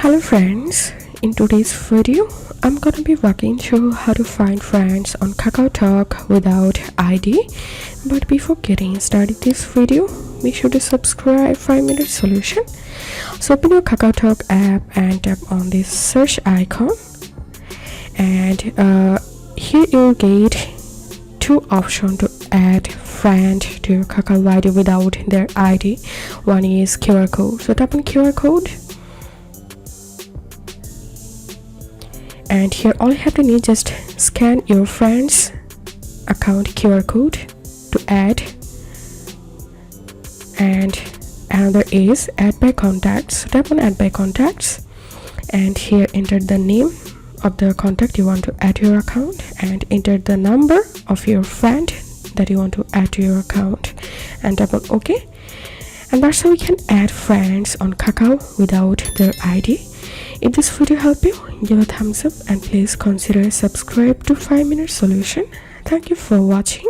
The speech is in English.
Hello friends, in today's video I'm gonna be walking through how to find friends on Kakao Talk without ID. But before getting started this video, make sure to subscribe 5-minute solution. So open your Kakao Talk app and tap on this search icon, and here you'll get two options to add friend to your Kakao ID without their ID. One is QR code, so tap on QR code. And here all you have to need, just scan your friend's account QR code to add. And another is add by contacts, so tap on add by contacts, and here enter the name of the contact you want to add to your account and enter the number of your friend that you want to add to your account and tap on OK. And that's how we can add friends on Kakao without their ID. If this video helped you, give a thumbs up and please consider subscribe to 5-minute solution. Thank you for watching.